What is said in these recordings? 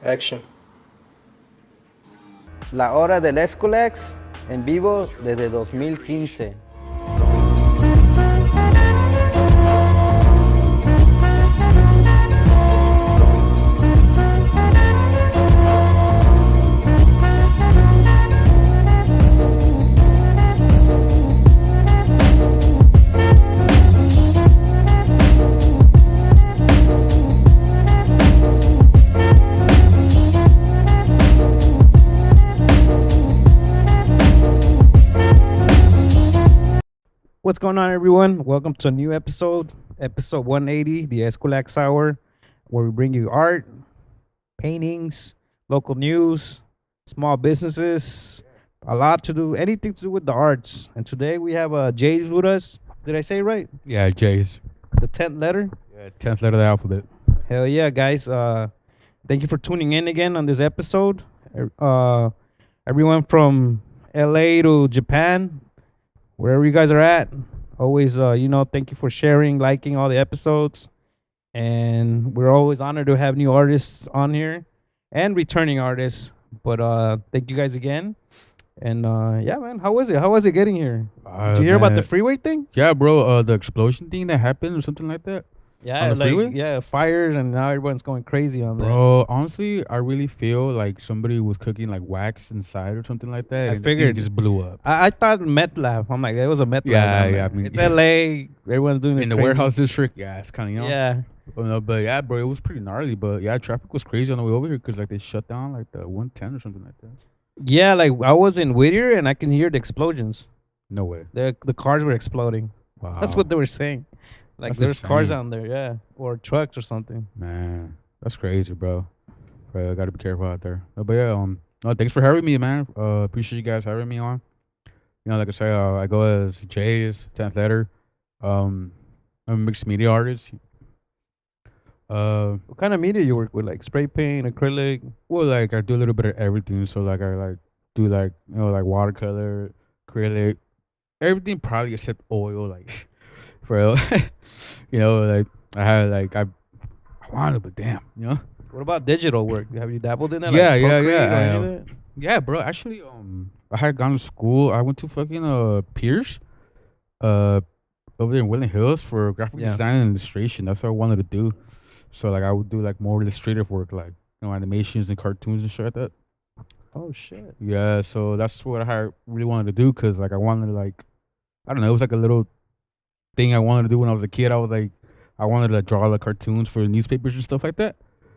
Action. La hora del Eskwilax en vivo desde 2015. What's going on, everyone? Welcome to a new episode 180, the Eskwilax Hour, where we bring you art, paintings, local news, small businesses, a lot to do, anything to do with the arts. And today we have Jay's with us. Did I say it right? Yeah, J's. The 10th letter? Yeah, 10th letter of the alphabet. Hell yeah, guys. Thank you for tuning in again on this episode. Uh, Everyone from LA to Japan, wherever you guys are at, always, thank you for sharing, liking all the episodes. And we're always honored to have new artists on here and returning artists. But thank you guys again. And yeah, man, how was it? How was it getting here? Did you hear about the freeway thing? Yeah, bro. The explosion thing that happened or something like that. Yeah, On the like freeway? yeah, fires, and now everyone's going crazy on that. Bro, honestly, I really feel like somebody was cooking like wax inside or something like that. I and figured. it just blew up. I thought meth lab. I'm like, it was a meth lab. Yeah, down yeah, there. I mean- It's LA. Everyone's doing it In the crazy. warehouse district, yeah, it's kind of, Yeah. But yeah, bro, it was pretty gnarly. But yeah, traffic was crazy on the way over here because like they shut down like the 110 or something like that. Yeah, like I was in Whittier and I can hear the explosions. No way. The cars were exploding. Wow. That's what they were saying. Like That's there's cars insane. down there, yeah, or trucks or something. Man, that's crazy, bro. Bro, I gotta be careful out there. But yeah, no, thanks for having me, man. Appreciate you guys having me on. Like I say, I go as Jay's 10th letter. I'm a mixed media artist. What kind of media you work with? Like spray paint, acrylic? Well, like I do a little bit of everything. So like I like do like like watercolor, acrylic, everything probably except oil. Like for real, like I had like I wanted, but damn, What about digital work? Have you dabbled in that? Yeah, like yeah, Procreate yeah, or any I, of that? Yeah, bro. Actually, I had gone to school. I went to fucking Pierce, over there in Woodland Hills for graphic Yeah. design and illustration. That's what I wanted to do. So like I would do like more illustrative work, like animations and cartoons and shit like that. Oh shit. Yeah, so that's what I really wanted to do because like I wanted to like, I don't know, it was like a little thing I wanted to do when I was a kid. I was like, I wanted to draw like cartoons for newspapers and stuff like that.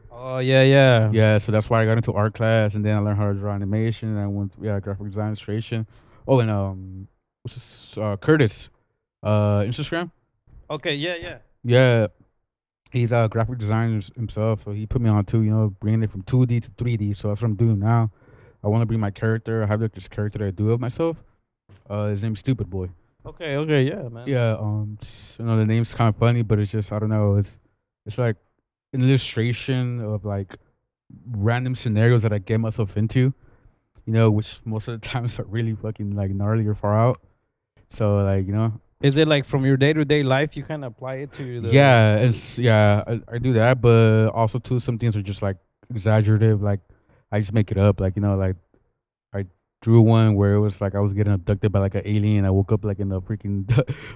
Oh yeah, yeah. Yeah, so that's why I got into art class, and then I learned how to draw animation, and I went graphic design illustration. Oh, and what's this? Curtis, Instagram. Okay, yeah, yeah. Yeah, he's a graphic designer himself, so he put me on too. Bringing it from 2D to 3D. So that's what I'm doing now. I want to bring my character. I have like this character that I do of myself. His name's Stupid Boy. Okay, yeah, man. Yeah, the name's kind of funny, but it's just I don't know. It's like an illustration of like random scenarios that I get myself into, which most of the times are really fucking like gnarly or far out. So like Is it like from your day to day life? You kind of apply it to the. I do that, but also too some things are just like exaggerative. Like I just make it up. Like like I drew one where it was like I was getting abducted by like an alien. I woke up like in the freaking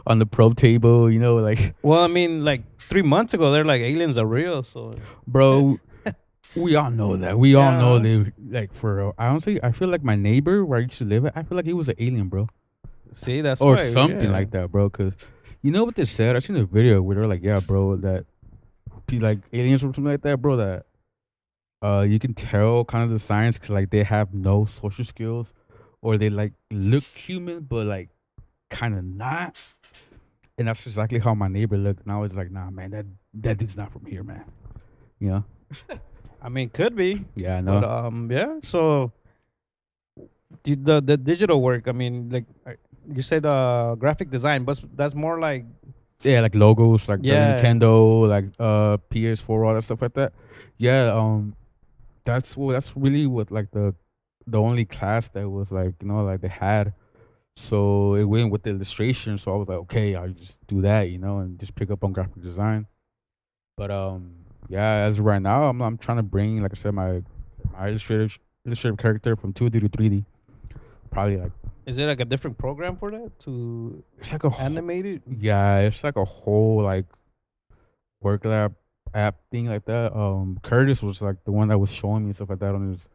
on the probe table. Like Well, I mean, like 3 months ago, they're like aliens are real. So bro. We all know that. We all know Yeah. they like for honestly, I feel like my neighbor where I used to live at, I feel like he was an alien, bro. see, that's Or why, something yeah. like that, bro. Cause you know what they said? I seen a video where they're like, yeah, bro, that like aliens or something like that, bro, that you can tell kind of the signs cause like they have no social skills or they like look human but like kind of not. And that's exactly how my neighbor looked. And I was like, nah, man, that dude's not from here, man. You know? I mean, could be. Yeah, I know. But yeah. So the digital work. I mean, like you said, graphic design, but that's more like Yeah, like logos, like Yeah. the Nintendo, like PS4, all that stuff like that. Yeah, that's really what like the only class that was like like they had. So it went with the illustration. So I was like, okay, I'll just do that, and just pick up on graphic design. But yeah, as of right now, I'm trying to bring, like I said, my illustrative character from 2D to 3D. Probably like Is it like a different program for that to it's like a animate it? yeah, it's like a whole like work lab app thing like that. Curtis was like the one that was showing me stuff like that on his,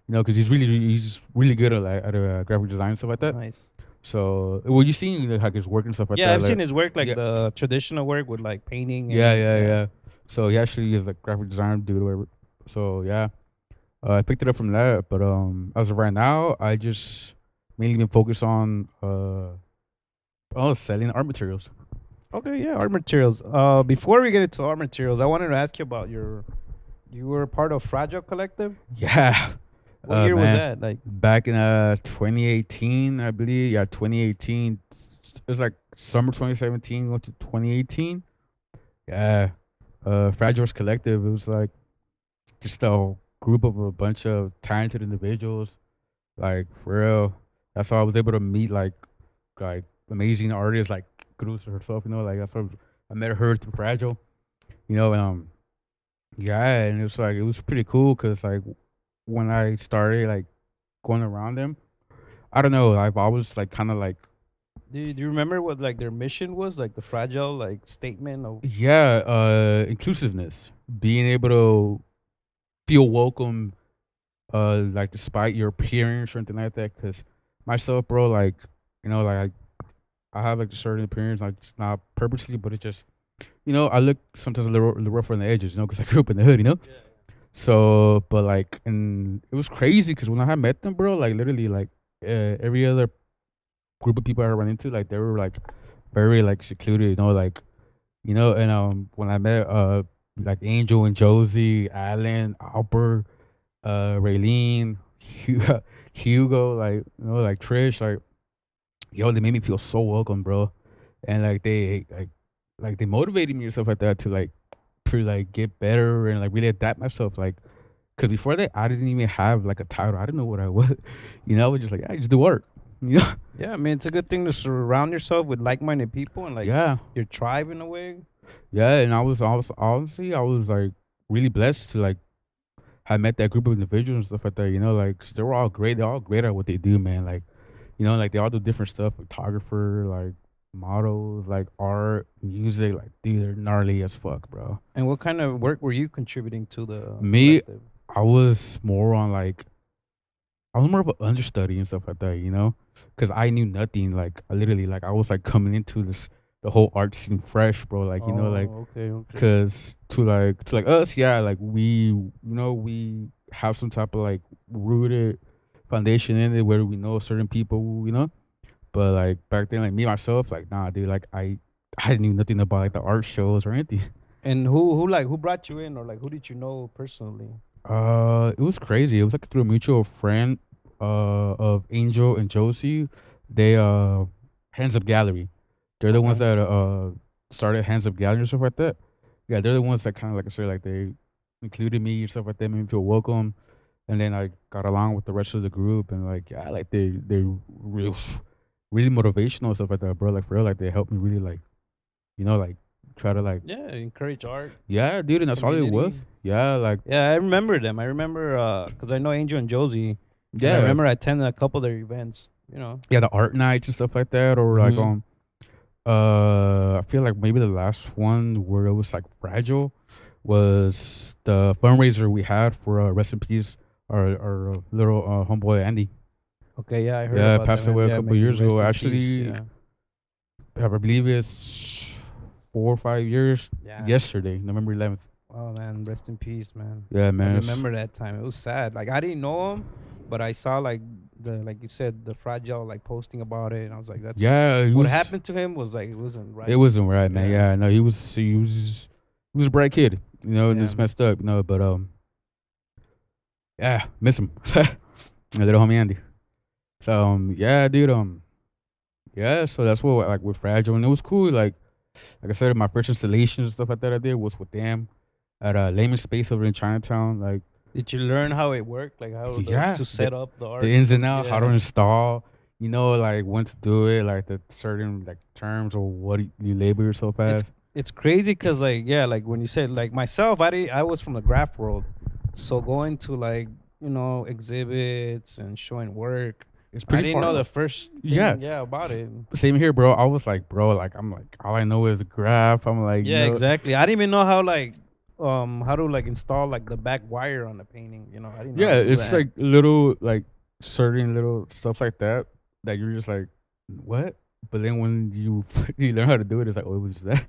because he's really good at like graphic design and stuff like that. Nice. So well, you seen like his work and stuff like Yeah, that. I've Like seen his work, like yeah, the traditional work with like painting yeah, and yeah, yeah. yeah. So he actually is like graphic designer dude or whatever. So yeah, I picked it up from that. But as of right now, I just mainly been focused on selling art materials. Okay, yeah, art materials. Before we get into art materials, I wanted to ask you about your. You were part of Fragile Collective. Yeah, What year was man. that? Like, Back in 2018, I believe. Yeah, 2018. It was like summer 2017 going to 2018. Yeah. Fragile's Collective. It was like just a group of a bunch of talented individuals. Like for real. That's how I was able to meet like amazing artists like Cruz herself, like that's what I met her through Fragile. And yeah, and it was pretty cool because like when I started like going around them, I don't know, I've always like kind of like do you remember what like their mission was? Like the Fragile like statement of. yeah, inclusiveness, being able to feel welcome, like despite your appearance or anything like that. Because myself, bro, like like I have like a certain appearance, like it's not purposely, but it just I look sometimes a little rough on the edges, because I grew up in the hood. So, but like, and it was crazy because when I had met them, bro, like literally, like every other group of people I ran into, like they were like very like secluded, like and when I met like Angel and Josie, Alan, Albert, Raylene, Hugo, like like Trish, like yo, they made me feel so welcome, bro, and like they motivated me and stuff like that to like like get better and like really adapt myself, like. Cause before that, I didn't even have like a title. I didn't know what I was. I was just like, I just do work. You know? Yeah, I mean it's a good thing to surround yourself with like-minded people and like Yeah, your tribe in a way. yeah. And I was honestly, I was like really blessed to like have met that group of individuals and stuff like that. Like 'cause they were all great. They're all great at what they do, man. Like, like they all do different stuff. Photographer, like models, like art, music. Like, dude, they're gnarly as fuck, bro. And what kind of work were you contributing to the Me, collective? I was more on like I was more of an understudy and stuff like that. Because I knew nothing. Like, I literally, like, I was like coming into the whole art scene fresh, bro. Like, like, Oh, okay, okay. cause to like us, yeah, like we have some type of like rooted foundation in it where we know certain people. But like back then, like me myself, like nah, dude, like I didn't know nothing about like the art shows or anything. And who brought you in, or like who did you know personally? It was crazy. It was like through a mutual friend, of Angel and Josie. They Hands Up Gallery. They're the ones Okay. that started Hands Up Gallery and stuff like that. Yeah, they're the ones that kind of like I said, like they included me and stuff like that, made me feel welcome, and then I got along with the rest of the group, and like yeah, like they really really motivational and stuff like that, bro. Like for real, like they helped me really like like try to like Yeah, encourage art yeah, dude, and that's all it community. was. Yeah, like Yeah, I remember them. I remember because I know Angel and Josie, and I yeah, remember I attended a couple of their events. yeah, the art nights and stuff like that, or like Mm-hmm. I feel like maybe the last one where it was like fragile was the fundraiser we had for rest in peace our little homeboy Andy. Okay, yeah, I heard Yeah, about that, passed man. away a Yeah, couple may he years ago. rest in peace. Actually, Yeah, I believe it's 4 or 5 years. yeah. Yesterday, November 11th. Oh man, rest in peace, man. Yeah, I man. remember that time. It was sad. Like I didn't know him, but I saw like you said the fragile like posting about it, and I was like, that's Yeah, what happened to him was like it wasn't it right. wasn't right, man. Yeah, Yeah, no, he was a bright kid, and yeah, it's messed up, but yeah, miss him. My little homie Andy. So yeah, dude, yeah, so that's what like with Fragile, and it was cool. Like I said, my first installations and stuff like that I did was with them at Layman Space over in Chinatown. Like, Did you learn how it worked? Like how yeah, to set up the the art? ins and outs, how to Yeah. install, like when to do it, like the certain like terms or what you label yourself It's as. it's crazy because like yeah, like when you said like myself, I was from the graph world, so going to like exhibits and showing work. It's I pretty didn't far know the out. first Yeah. thing, yeah, about S- it. Same here, bro. I was like, bro, like I'm like all I know is graph. I'm like, Yeah, exactly. I didn't even know how to like install like the back wire on the painting. I didn't know how yeah, to do it's that. like little like certain little stuff like that that you're just like, what? But then when you you learn how to do it, it's like, oh, it was just that.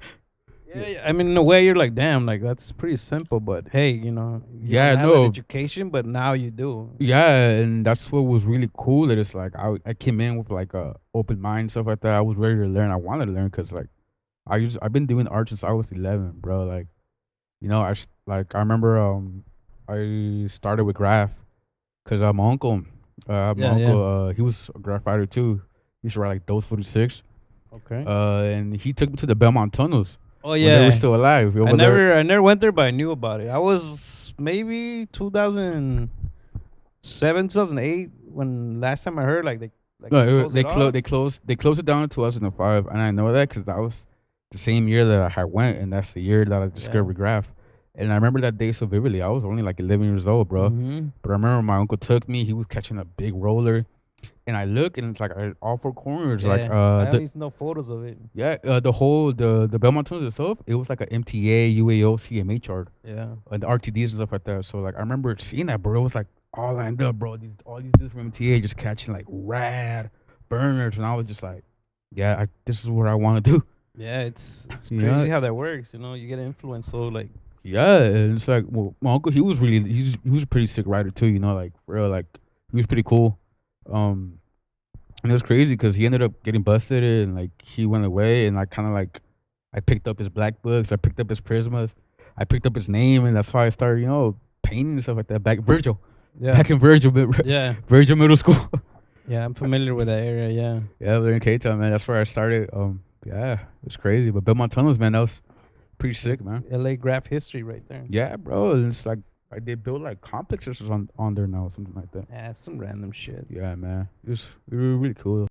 Yeah, yeah, I mean, in a way, you're like, damn, like that's pretty simple. But hey, you don't Yeah, have that no, education, but now you do. yeah, and that's what was really cool. That it's like I came in with like a open mind stuff like that. I was ready to learn. I wanted to learn because like I've been doing art since I was 11, bro. Like like I remember I started with graph because my Yeah, yeah. uncle he was a graph writer too. He used to write like those 46. Okay. And he took me to the Belmont tunnels Oh when they were yeah, still alive I over there. never, I never went there, but I knew about it. I was maybe 2007, 2008 when last time I heard like No, they closed it off. they closed it down in 2005, and I know that because that was the same year that I had went, and that's the year that I Yeah. discovered graph. And I remember that day so vividly. I was only like 11 years old, bro. Mm-hmm. But I remember my uncle took me. He was catching a big roller, and I look, and it's like all four corners, like Yeah, I at least know photos of it. the whole the Belmont tunnels itself. It was like a MTA, UAO, CMA chart, Yeah. and the RTDs and stuff like that. So like I remember seeing that, bro. It was like all lined up, bro. All these dudes from MTA just catching like rad burners, and I was just like, yeah, this is what I want to do. Yeah, it's Yeah, crazy how that works. You get influenced. So like, yeah, and it's like, well, my uncle, he was a pretty sick writer too. Like for real, like he was pretty cool. Um, and it was crazy because he ended up getting busted and like he went away, and I kind of like I picked up his black books, I picked up his prismas, I picked up his name, and that's why I started, painting and stuff like that. yeah, Back in Virgil, yeah, Virgil Middle School. yeah. I'm familiar with that area. Yeah, Yeah, we're in K Town, man. That's where I started. Yeah, it was crazy. But Belmont Tunnels, man, that was pretty that's sick, man. LA graph history right there. Yeah, bro. And it's like they built like complexes on there now, something like that. Yeah, it's some random shit. Yeah, man. It was really cool.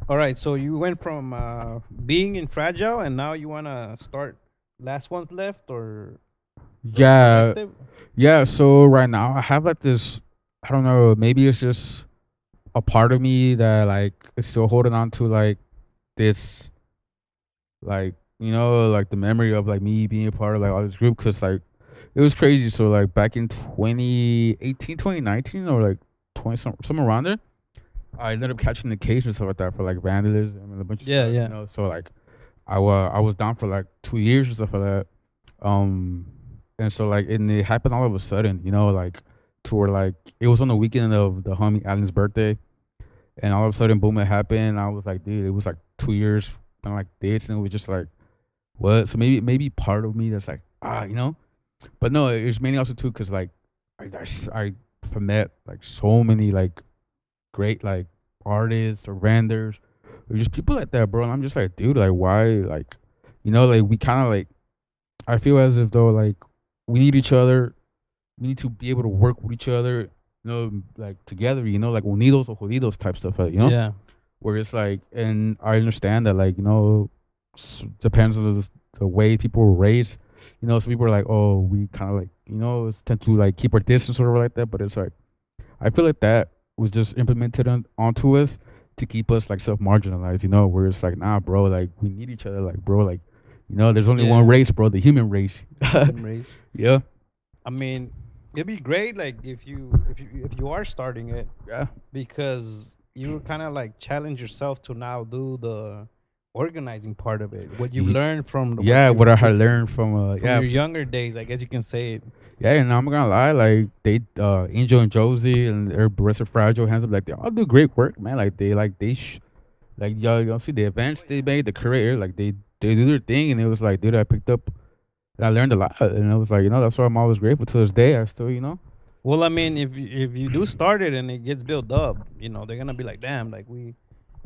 All right, so you went from being in fragile, and now you wanna start last ones left or a Yeah, collective. yeah. So right now I have like this. I don't know. Maybe it's just a part of me that like is still holding on to like this, like like the memory of like me being a part of like all this group, because like it was crazy. So like back in 2018, 2019, or like 20 somewhere around there, I ended up catching the case and stuff like that for like vandalism and a bunch of Yeah, stuff. yeah, So like I was down for like 2 years and stuff like that. Um, and so like and it happened all of a sudden. Like to where like it was on the weekend of the homie Allen's birthday, and all of a sudden, boom, it happened. And I was like, dude, it was like 2 years kind of like this, and it was just like, what? So maybe part of me that's like, but no, it was mainly also too because like I met like so many like great like artists or vendors or just people like that, bro. And I'm just like, dude, like why, like, like we kind of like I feel as if though like we need each other. We need to be able to work with each other, like together. Like unidos or jodidos type stuff, yeah, where it's like, and I understand that like depends on the way people were raised. Some people are like, oh, we kind of like tend to like keep our distance or whatever like that. But it's like I feel like that was just implemented onto us to keep us like self marginalized. Where it's like, nah, bro, like we need each other, like bro, like there's only one yeah. race, bro, the human race. Human race. Yeah, I mean, it'd be great like if you are starting it yeah, because you kind of like challenge yourself to now do the organizing part of it. What you've learned from what yeah. What you I had did learned from from your younger days, I guess you can say it. yeah, and I'm not gonna lie, like they Angel and Josie and their rest of Fragile, Hands Up, like they all do great work, man. Like y'all see the events they made, the career, like they do their thing, and it was like, dude, I picked up and I learned a lot, and it was like, that's why I'm always grateful to this day. I still, Well, I mean, if you do start it and it gets built up, they're gonna be like, damn, like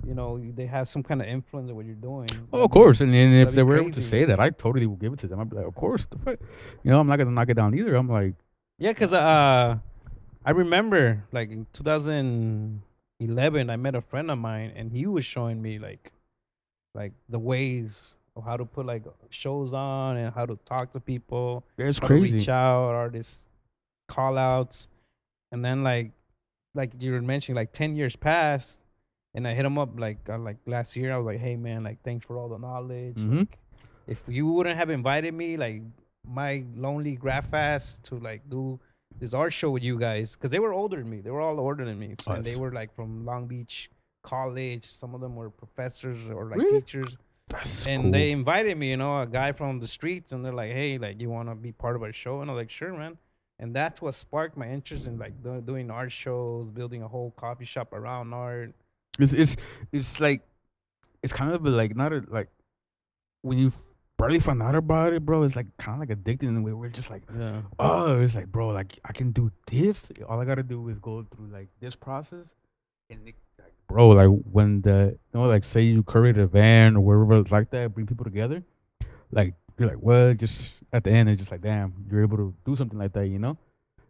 they have some kind of influence of what you're doing. oh, of course, and then if That'd they be were able to crazy. say that, I totally will give it to them. I'd be like, of course, the fuck, I'm not gonna knock it down either. I'm like, Yeah, cause I remember like in 2011, I met a friend of mine and he was showing me like the ways of how to put like shows on and how to talk to people, Yeah, it's how to reach crazy. out, artists call outs, and then like you were mentioning, like 10 years passed, and I hit him up like last year. I was like, hey man, like thanks for all the knowledge. Mm-hmm. Like if you wouldn't have invited me, like my lonely graph ass to like do this art show with you guys, because they were older than me. They were all older than me, and they Us. were like from Long Beach College. Some of them were professors or like Really? teachers, That's and they cool. invited me, a guy from the streets, and they're like, "Hey, like, you want to be part of our show?" And I was like, "Sure, man." And that's what sparked my interest in like doing art shows, building a whole coffee shop around art. It's it's it's like it's kind of like not a, like when you barely find out about it, bro. It's like kind of like addicting in a way. We're just like, Yeah, oh, it's like, bro, like I can do this. All I gotta do is go through like this process, and like, bro, like when like say you create a van or wherever it's like that, bring people together. Like you're like, well, just at the end, it's just like, damn, you're able to do something like that,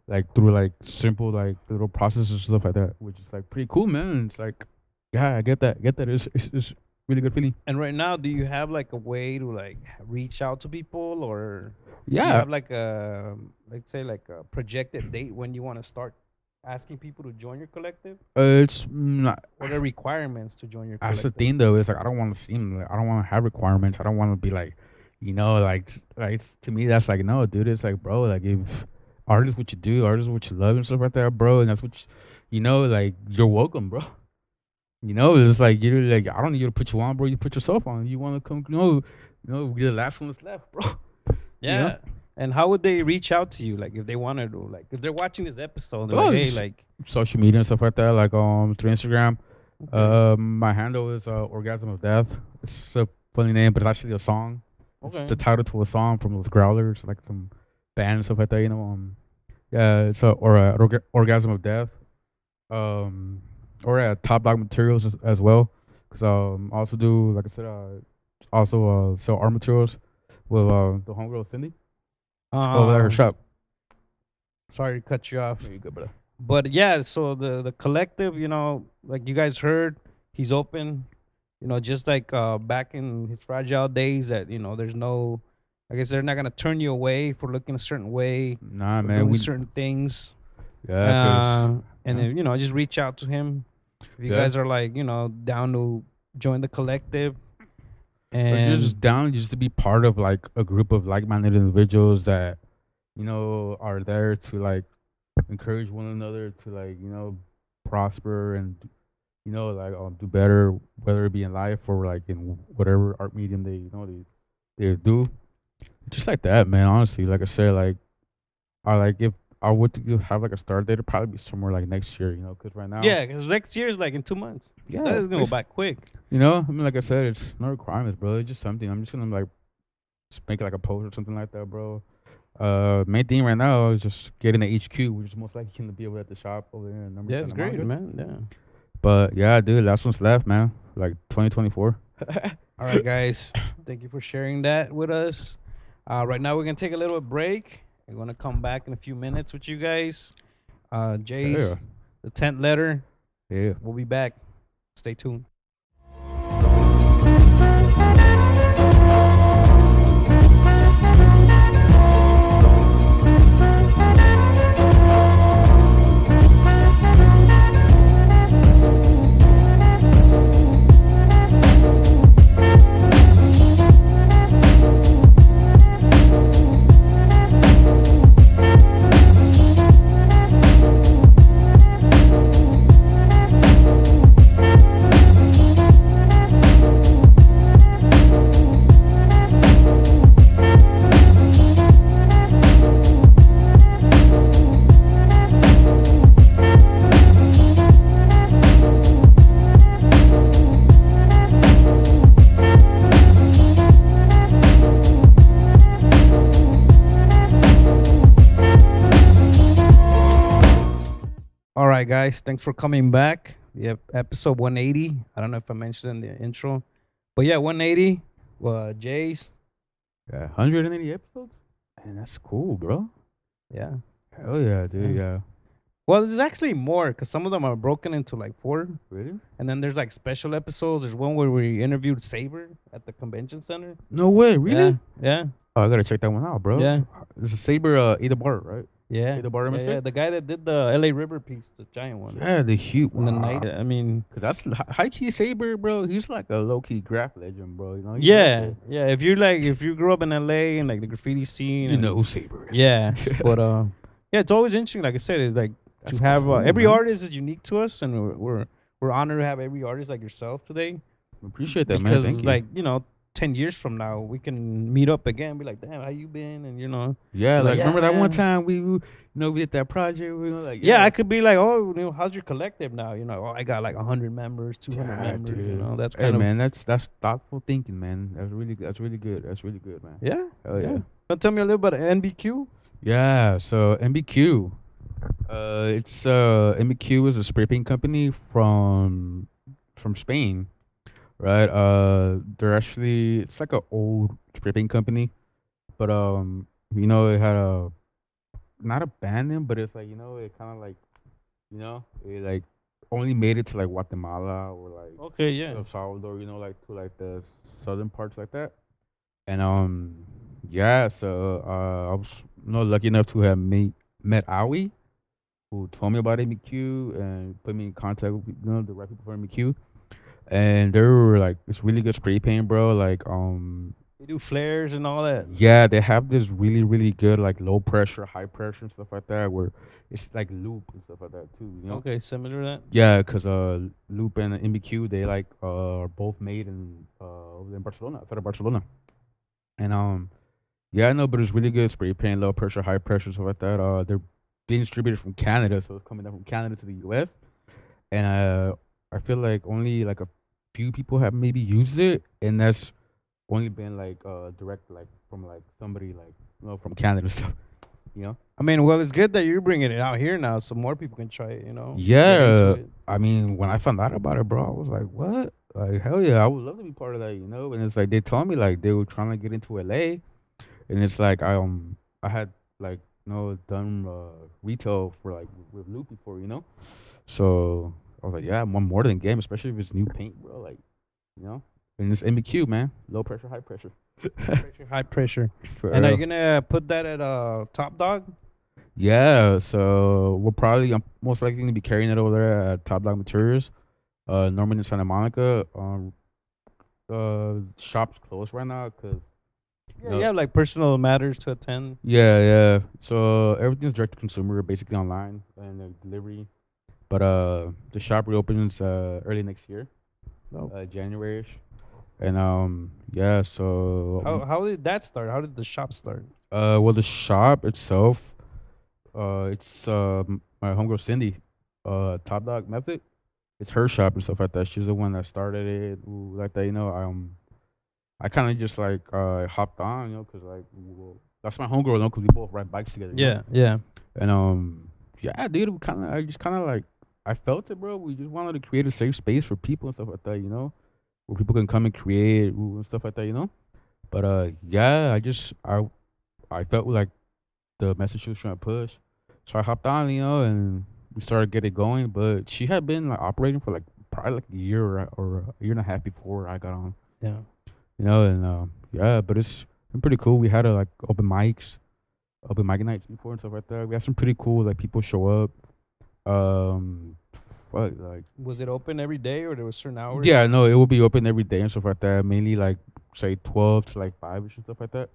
like through like simple like little processes and stuff like that, which is like pretty cool, man. It's like, yeah, I get that. It's really good feeling. and right now, do you have like a way to like reach out to people, or do you Yeah, have like a, let's say, like a projected date when you want to start asking people to join your collective? it's not. What are requirements to join your That's the collective? thing though. It's like I don't want to seem like I don't want to have requirements. I don't want to be like, like to me that's like no, dude. It's like bro, like if art is what you do, art is what you love and stuff like that, bro, and that's what like you're welcome, bro. It's like you're like I don't need you to put you on, bro. You put yourself on. You want to come, we're the last one that's left, bro. You know, Yeah. And how would they reach out to you? Like if they wanted to, like if they're watching this episode, they're like, oh, hey, just like, social media and stuff like that, like through Instagram. okay, My handle is Orgasm of Death. It's a funny name, but it's actually a song. It's okay. the title to a song from those Growlers, like some band and stuff like that. Yeah, it's Orgasm of Death. Um, or Top Dog Materials as well, because I also do like I said, also sell art materials with the homegirl Cindy over at her Uh, shop. sorry to cut you off. There you go, brother. But yeah, so the collective, like you guys heard, he's open, just like back in his fragile days that, there's no, I guess they're not gonna turn you away for looking a certain way Nah, or man, doing we certain things. yeah, cause And yeah, then, just reach out to him if you yeah. guys are like, down to join the collective. Or And just down just to be part of like a group of like-minded individuals that are there to like encourage one another to like prosper and like do better, whether it be in life or like in whatever art medium they do. Just like that, man. Honestly, like I said, like I like if I would to have like a start date, it'd probably be somewhere like next year, because right now, yeah, because next year is like in 2 months. That yeah, is gonna go back quick. I mean, like I said, it's no requirements, bro. It's just something. I'm just gonna like just make like a post or something like that, bro. Main thing right now is just getting the HQ, which is most likely gonna be over at the shop over there in number Yeah, it's Santa great, Monica. man. Yeah. But yeah, dude, last one's left, man. Like 2024. All right, guys. Thank you for sharing that with us. Right now, we're gonna take a little break. We're gonna come back in a few minutes with you guys. Jace, Yeah, the 10th letter. yeah. We'll be back. Stay tuned. All right, guys. Thanks for coming back. Yep, episode 180. I don't know if I mentioned in the intro, but yeah, 180. Jace. Yeah, 180 episodes. Man, that's cool, bro. Yeah, Hell yeah, dude. yeah. Yeah. Well, there's actually more because some of them are broken into like four, Really? and then there's like special episodes. There's one where we interviewed Saber at the convention center. No way, really? Yeah, yeah, Oh, I gotta check that one out, bro. yeah, There's a Saber, Ada Bar, right? yeah, Ada Bar yeah, yeah. MSK. The guy that did the L.A. River piece, the giant one, Yeah, the huge. and the Wow. night. I mean, Cause that's high key Saber, bro. He's like a low key graph legend, bro. You know, he's up yeah, there. yeah. If you grew up in L.A. and like the graffiti scene, You know and who Saber is. yeah, but yeah, it's always interesting. Like I said, it's like to That's have cool, every man. artist is unique to us, and we're honored to have every artist like yourself today. Appreciate that, man. Because Thank you. like 10 years from now we can meet up again, be like, damn, how you been? And Yeah, like, like yeah, remember that one man. time we did that project. We were like, Yeah, I could be like, oh, how's your collective now? Oh, I got like 100 members, 200 yeah, members. dude. That's Hey, kind of man, that's thoughtful thinking, man. That's really good. That's really good. That's really good, man. yeah. Hell Yeah. yeah. Tell me a little about NBQ. Yeah. So MBQ, it's MBQ is a spray paint company from Spain, right? They're actually it's like a old spray paint company, but it had a not abandoned, but it's like it kind of like it like only made it to like Guatemala or like Okay, yeah. El Salvador, like to like the southern parts like that. And yeah, so I was lucky enough to have met Awi, who told me about MQ and put me in contact with the right people for MQ. And they were like, it's really good spray paint, bro. Like They do flares and all that. yeah, they have this really, really good like low pressure, high pressure and stuff like that, where it's like loop and stuff like that too. Okay, similar to that. Yeah, cause loop and MBQ they like are both made in over in Barcelona, outside of Barcelona, and yeah, I know, but it's really good spray paint, low pressure, high pressure, stuff like that. They're being distributed from Canada, so it's coming down from Canada to the U.S. And I feel like only like a few people have maybe used it, and that's only been like direct like from like somebody like from Canada stuff, you know. I mean, well, it's good that you're bringing it out here now, so more people can try it. Get into Yeah, it. I mean, when I found out about it, bro, I was like, what? Like, hell yeah, I would love to be part of that, And it's like they told me like they were trying to get into LA, and it's like I had like done retail for like with Loop before. So I was like, yeah, I'm more than game, especially if it's new paint, bro. Like, and it's MBQ, man, low pressure, high pressure. Pressure, high pressure. For And are you real. gonna put that at Top Dog? Yeah, so we'll probably most likely gonna be carrying it over there at Top Dog Materials, Norman in Santa Monica. Shop's closed right now because Yeah, you have like personal matters to attend. yeah. So everything's direct to consumer, basically online and delivery. But the shop reopens early next year, No. January-ish. And yeah, so How did that start? How did the shop start? well, the shop itself, it's my homegirl Cindy, Top Dog Method. It's her shop and stuff like that. She's the one that started it, like that. I kind of just like hopped on, cause like that's my homegirl, cause we both ride bikes together. Yeah, yeah. And yeah, dude, I just kind of like I felt it, bro. We just wanted to create a safe space for people and stuff like that, where people can come and create and stuff like that. But yeah, I felt like the message she was trying to push, so I hopped on, and we started getting going. But she had been like operating for like probably like a year or a year and a half before I got on, Yeah. and yeah, but it's been pretty cool. We had like open mic nights before and stuff like that. We had some pretty cool like people show up. Like Was it open every day or there was certain hours? yeah, no, it will be open every day and stuff like that. Mainly like say 12 to like 5 and stuff like that.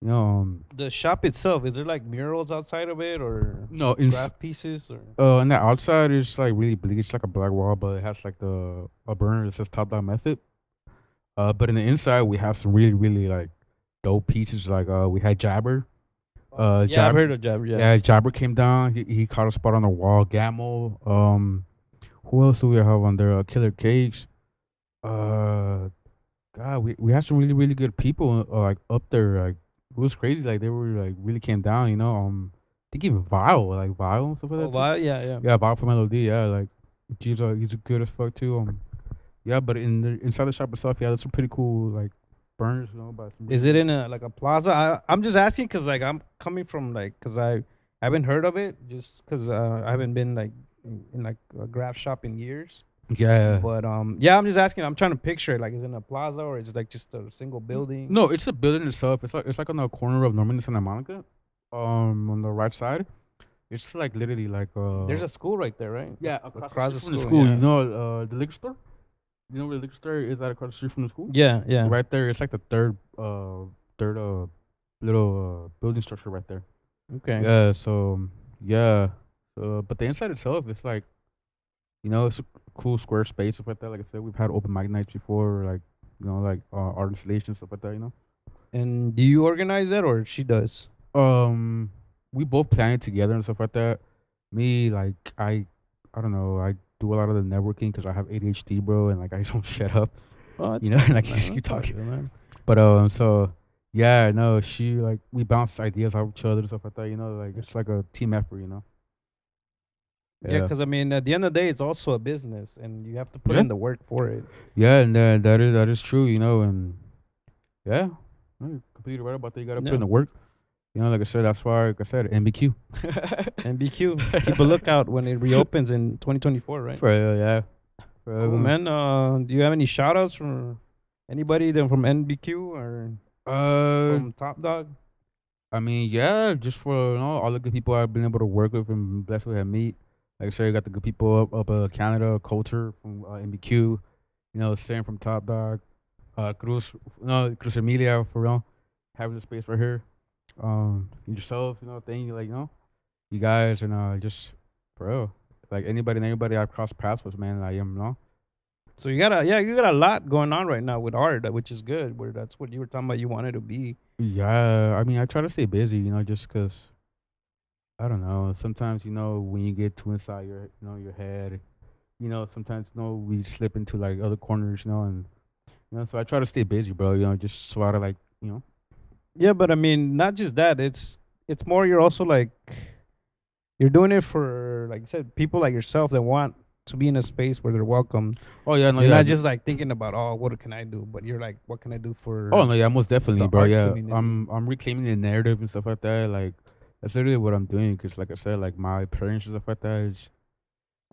The shop itself, is there like murals outside of it or No, graph pieces or? on the outside it's like really bleak. It's like a black wall, but it has like a burner that says Top Dog Method. But in the inside we have some really really like dope pieces. Like we had Jabber. Yeah, I've Jabber, heard of Jabber. Yeah. yeah, Jabber came down. He caught a spot on the wall. Gamble. Who else do we have on there? Killer Cakes. Uh, God, we had some really really good people like up there. Like it was crazy. Like they were like really came down. I think even Vile and stuff like Oh, that. Too. wow. Yeah, yeah. Yeah, Vile from Melody. Yeah, like he's good as fuck too. Yeah, but inside the shop itself, yeah, there's some pretty cool like burners. By some Is it in a like a plaza? I'm just asking because like I'm coming from like because I I haven't heard of it just because I haven't been like in like a graph shop in years. Yeah. But yeah, I'm just asking. I'm trying to picture it. Like, is it in a plaza or is it like just a single building? No, it's a building itself. It's like on the corner of Norman and Santa Monica, on the right side. It's like literally like There's a school right there, right? yeah, across the Across street the from the school. school. You Yeah. know, the liquor store. You know where the liquor store is? That across the street from the school. Yeah. Yeah. Right there, it's like the third little building structure right there. Okay. Yeah. So yeah. So, but the inside itself, it's like it's a cool square space stuff like that. Like I said, we've had open mic nights before, like like art installations stuff like that. And do you organize that or she does? Um, we both plan it together and stuff like that. Me, like I don't know. I do a lot of the networking because I have ADHD, bro, and like I just won't shut up. Oh, that's And all like good, you man. just keep That's all talking. good, man. But so yeah, no, she like we bounce ideas off each other and stuff like that. Like it's like a team effort. Yeah, Yeah, because I mean, at the end of the day, it's also a business, and you have to put yeah, in the work for it. yeah, and that is true. And yeah, no, you're completely right about that. You gotta put in Yeah. the work. Like I said, that's why, like I said, MBQ. And BQ, keep a lookout when it reopens in 2024, right? For yeah, for, Cool, man. Do you have any shout outs from anybody then from NBQ or uh, from Top Dog? I mean, yeah, just for all the good people I've been able to work with and blessed with and meet. Like I said, you got the good people up Canada, Culture from MBQ. Sam from Top Dog, Cruz, no Cruz Emilia for real, having the space right here. Yourself, thank you, like you guys, and just for real, like anybody and everybody I've crossed paths with, man. I am no. So you got a lot going on right now with art, which is good. Where that's what you were talking about. You wanted to be. Yeah, I mean, I try to stay busy, just cause I don't know. Sometimes when you get too inside your head, sometimes we slip into like other corners, and so I try to stay busy, bro. Just so I like Yeah, but I mean, not just that. It's more. You're also like you're doing it for, like you said, people like yourself that want to be in a space where they're welcome. Oh yeah, no, You're yeah. not just like thinking about, oh, what can I do, but you're like, what can I do Oh for no, yeah, most definitely, the bro. art Yeah, community? I'm reclaiming the narrative and stuff like that. Like that's literally what I'm doing. Cause like I said, like my appearance and stuff like that is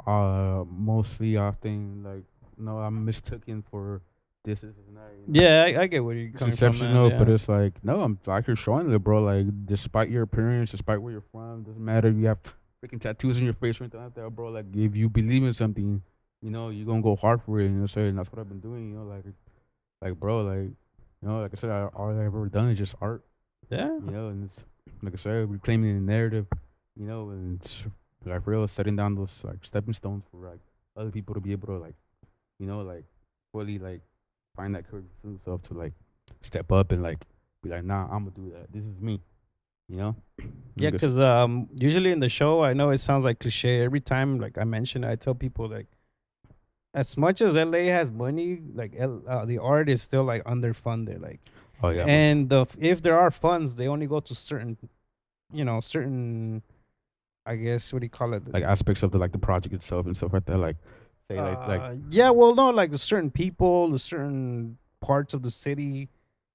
mostly often like I'm mistaken for this and that. Yeah, I get where you're It's coming from, man. exceptional, but Yeah. it's like no, I'm like you're showing it, bro. Like despite your appearance, despite where you're from, doesn't matter. You have freaking tattoos on your face or anything like that, bro. Like if you believe in something, you're gonna go hard for it. So and that's what I've been doing. Like bro, like like I said, all I've ever done is just art. Yeah. And it's like I said, reclaiming the narrative. And it's like real setting down those like stepping stones for like other people to be able to like like fully like find that courage within themselves to like step up and like be like, nah, I'm gonna do that. This is me. You know. Yeah, Like I s- because usually in the show, I know it sounds like cliche. Every time, like I mentioned, I tell people like, as much as LA has money, like the art is still like underfunded. Like, oh yeah, and if there are funds, they only go to certain, certain. I guess what do you call it? like aspects of the project itself and stuff like that. Like say like Yeah, well, no, like the certain people, the certain parts of the city,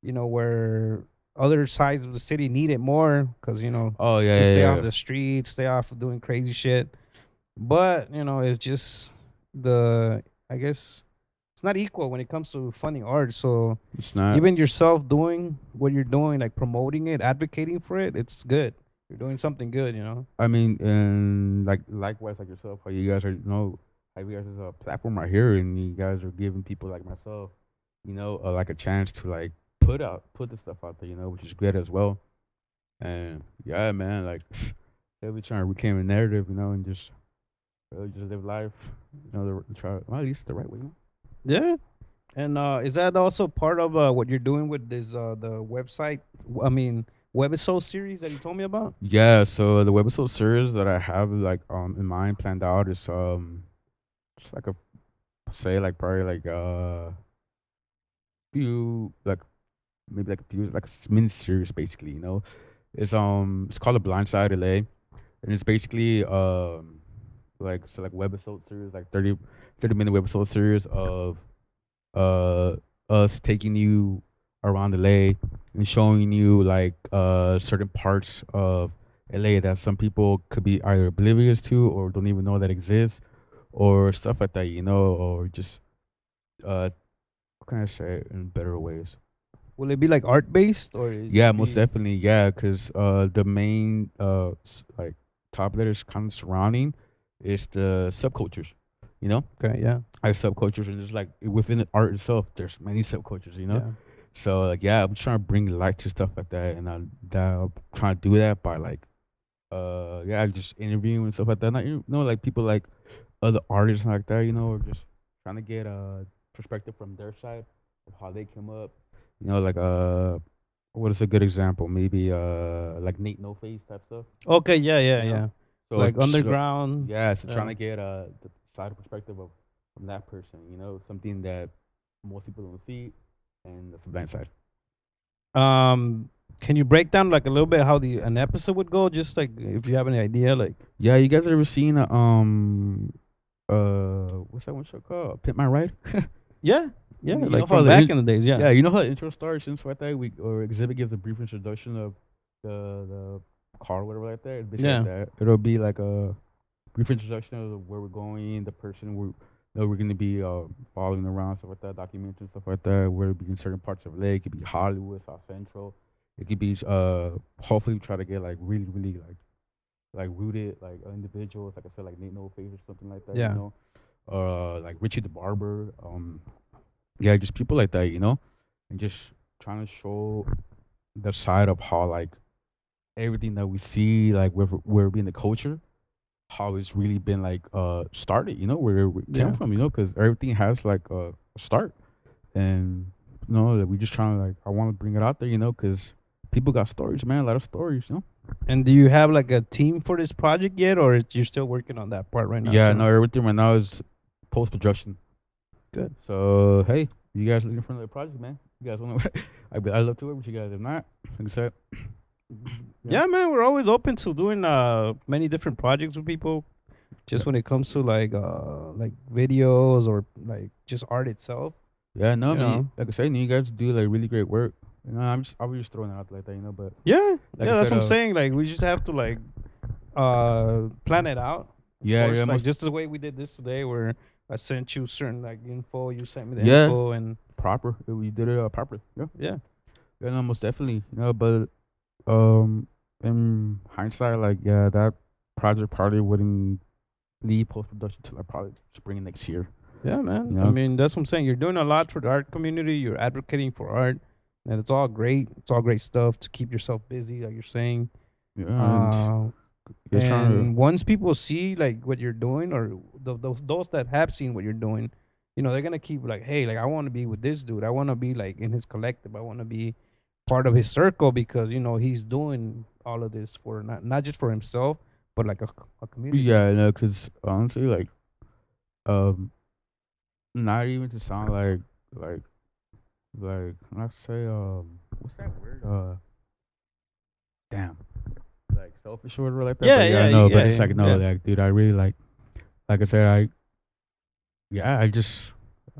where other sides of the city need it more because oh yeah to yeah stay yeah. off Yeah. the streets, stay off of doing crazy shit. But it's just the I guess it's not equal when it comes to funding art. So It's not. even yourself doing what you're doing, like promoting it, advocating for it, it's good. You're doing something good. I mean, and like likewise, like yourself, how you guys are, how you guys is a platform right here, and you guys are giving people like myself, like a chance to like put the stuff out there, which is great as well. And yeah, man, like they'll be trying to reclaim a narrative, and just really just live life, try well, at least the right way. Yeah. And is that also part of what you're doing with this the website? I mean, webisode series that you told me about? Yeah, so the webisode series that I have like in mind planned out is just like a say like probably like few like maybe like a few like a mini series basically. It's called a Blindside LA, and it's basically like webisode series like 30 minute webisode series of uh us taking you around LA and showing you like certain parts of LA that some people could be either oblivious to or don't even know that exists or stuff like that, or just what can I say it in better ways? Will it be like art based or it Yeah, just most be definitely. Yeah, because the main like top letters kind of surrounding is the subcultures. You know, okay? Yeah, I have subcultures, and there's like within the art itself, there's many subcultures. yeah. So like yeah, I'm trying to bring light to stuff like that, and I'm trying to do that by like yeah, just interviewing and stuff like that. Not like people like other artists and like that, or just trying to get a perspective from their side of how they came up. Like what is a good example? Maybe like Nate No Face type stuff. Okay, yeah, yeah, You know, yeah. so Like underground. yeah, so trying Yeah. to get the side perspective of from that person. Something that most people don't see, and that's the blind side. Um, can you break down like a little bit how the an episode would go? Just like if you have any idea, like Yeah, you guys ever seen what's that one show called? Pimp My Ride. yeah, yeah, You know like how from back in the days. Yeah, yeah, you know how the intro starts and stuff like that. We or exhibit gives a brief introduction of the car or whatever like that. It's basically like yeah, that. It'll be like a brief introduction of where we're going, the person we're gonna be following around, stuff like that, documentary stuff like that. Where it be in certain parts of LA, it could be Hollywood, South Central. It could be hopefully we try to get like really really like rooted like individuals, like I said, like Nate No Face or something like that. yeah, Like Richie the Barber. Yeah, just people like that, and just trying to show the side of how like everything that we see, like where we in the culture, how it's really been like started, where it came yeah. from, because everything has like a start, and that we just trying to like I want to bring it out there, because people got stories, man, a lot of stories. And do you have like a team for this project yet, or you're still working on that part right now Yeah, too? no, everything right now is post production. Good. So hey, you guys looking for another project, man? You guys want to? I love to work with you guys. If not, like I said, yeah, Yeah, man, we're always open to doing many different projects with people. yeah, Just when it comes to like videos or like just art itself, yeah. No, you man. know. Like I said, you guys do like really great work. I was just throwing it out like that, But Yeah, like I yeah, that's said, what I'm saying. Like we just have to like plan it out. Of yeah, yeah, course, like most, just the way we did this today, where I sent you certain like info, you sent me the yeah, info, and proper. We did it proper. Yeah, yeah, yeah, no, most definitely. But in hindsight, like yeah, that project probably wouldn't leave post production till like probably spring next year. yeah, You man. I know, mean, that's what I'm saying. You're doing a lot for the art community. You're advocating for art, and it's all great. It's all great stuff to keep yourself busy, like you're saying. yeah, and Uh, just trying to. and once people see like what you're doing, or those that have seen what you're doing, they're gonna keep like, hey, like I want to be with this dude. I want to be like in his collective. I want to be part of his circle because he's doing all of this for not just for himself, but like a community. Yeah, no, because honestly, like, um, not even to sound like, let's say, what's that word? Damn, like selfish or whatever like that. Yeah, But yeah, yeah, I know. But yeah, it's yeah, like, no, yeah, like, dude, I really like I said, yeah,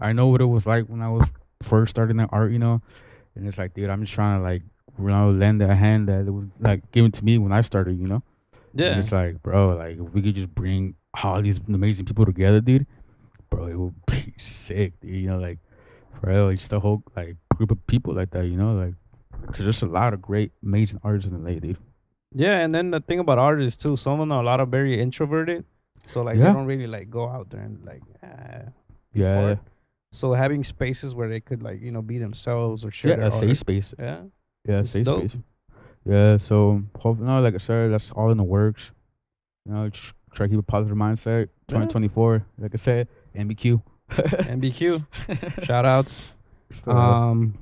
I know what it was like when I was first starting that art, and it's like, dude, I'm just trying to like, lend a hand that it was like given to me when I started, and yeah. it's like, bro, like if we could just bring all these amazing people together, dude, bro, it would be sick, dude. Like for real, just a whole like group of people like that, like because there's a lot of great, amazing artists in the late, dude. Yeah, and then the thing about artists too, some of them are a lot of very introverted, so like they Yeah, don't really like go out there and like be yeah, part. So having spaces where they could like be themselves or share yeah. their A safe art, space. yeah, Yeah, a it's safe dope. space. Yeah. So hope no, like I said, that's all in the works. Just try to keep a positive mindset. Yeah, 2024, like I said, MBQ. MBQ, shout outs. uh, Um,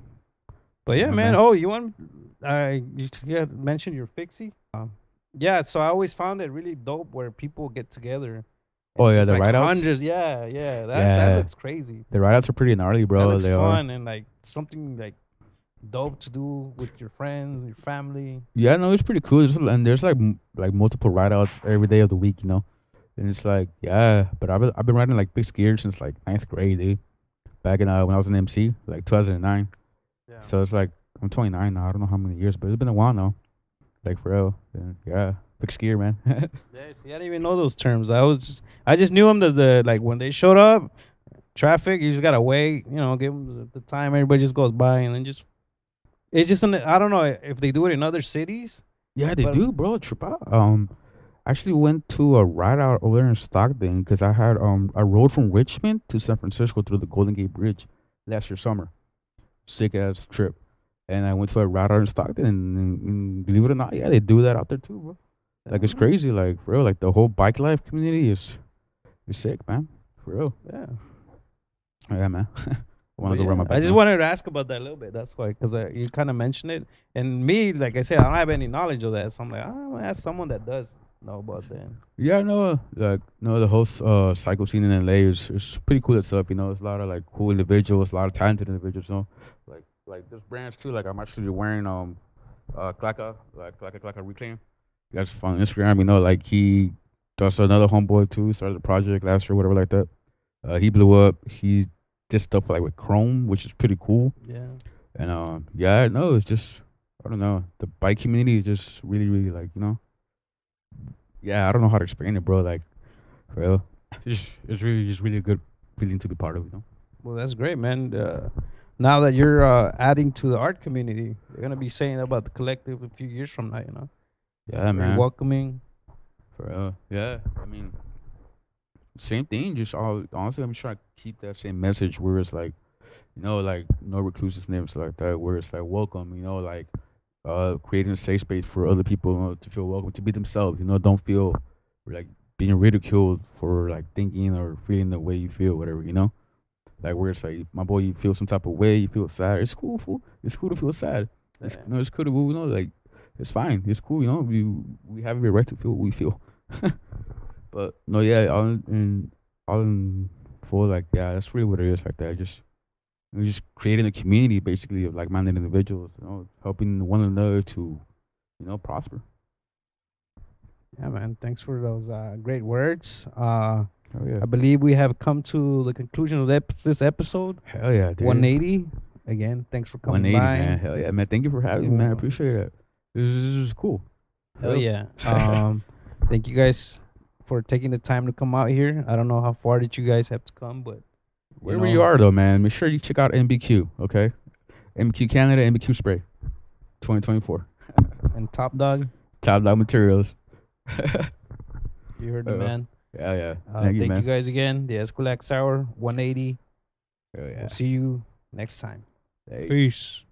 but yeah, yeah, man. man. Oh, you want? Yeah, mentioned your fixie. Yeah. So I always found it really dope where people get together Oh and yeah, just the like write outs. hundreds. Yeah, yeah. That Yeah, looks crazy. the write outs are pretty gnarly, That bro. looks They are. fun and like something like dope to do with your friends and your family. Yeah, no, it's pretty cool. And there's like multiple write outs every day of the week, And it's like, yeah, but I've been writing like fixed gear since like ninth grade, dude. Back in when I was an MC, like 2009. Yeah. So it's like I'm 29 now. I don't know how many years, but it's been a while now. like for real. And yeah, big skier, man. Yeah, see, I didn't even know those terms. I just knew them as the like when they showed up, traffic. You just gotta wait, give them the time. Everybody just goes by, and then just it's just I don't know if they do it in other cities, Yeah, they but do, bro. Trip out. I actually went to a ride out over there in Stockton because I rode from Richmond to San Francisco through the Golden Gate Bridge last year summer. Sick ass trip. And I went to a ride out in Stockton, and believe it or not, yeah, they do that out there too, bro. Like it's crazy, like for real. Like the whole bike life community is sick, man. For real. yeah. Yeah, man. I want But to go ride my yeah, I bike just now. wanted to ask about that a little bit. That's why, because you kind of mentioned it, and me, like I said, I don't have any knowledge of that, so I'm like, I'm gonna ask someone that does know about that. Yeah, no, like no, the whole cycle scene in LA is pretty cool and stuff. You know, there's a lot of like cool individuals, a lot of talented individuals. You know, like there's brands too. Like I'm actually wearing Clacka Reclaim. You guys on Instagram, you know, like he does another homeboy too. Started a project last year, whatever like that. He blew up. He did stuff like with Chrome, which is pretty cool. Yeah, And yeah, no, it's just I don't know. The bike community is just really, really like yeah, I don't know how to explain it, bro. Like, for real, it's really just really a good feeling to be part of, you know. well, that's great, man. Now that you're adding to the art community, they're gonna be saying about the collective a few years from now. Yeah, Very man, welcoming. for real. Yeah, I mean, same thing. Just honestly, I'm just trying to keep that same message where it's like, like no recluses names like that. Where it's like welcome, like creating a safe space for other people to feel welcome to be themselves. Don't feel like being ridiculed for like thinking or feeling the way you feel, whatever. Like where it's like, my boy, you feel some type of way, you feel sad. It's cool, fool. It's cool to feel sad. It's Yeah. it's cool to like it's fine. It's cool. We have every right to feel what we feel. But no, yeah, all in full, like yeah, that's really what it is. Like that, just we're just creating a community basically of like-minded individuals. Helping one another to prosper. Yeah, man. Thanks for those great words. Hell yeah, I believe we have come to the conclusion of this episode hell yeah, dude. 180. Again, thanks for coming 180, by. man. Hell yeah, man. Thank you for having me, man. I Well, appreciate it. This is cool. hell Hell. yeah. Thank you guys for taking the time to come out here. I don't know how far did you guys have to come, but Wherever you are, though, man, make sure you check out MBQ, okay? MBQ Canada, MBQ Spray, 2024. and Top Dog, Top Dog Materials. you heard the man. Yeah, yeah. Thank you, you man. guys again. The Eskwilax Hour 180. Hell yeah. We'll see you next time. Hey. Peace.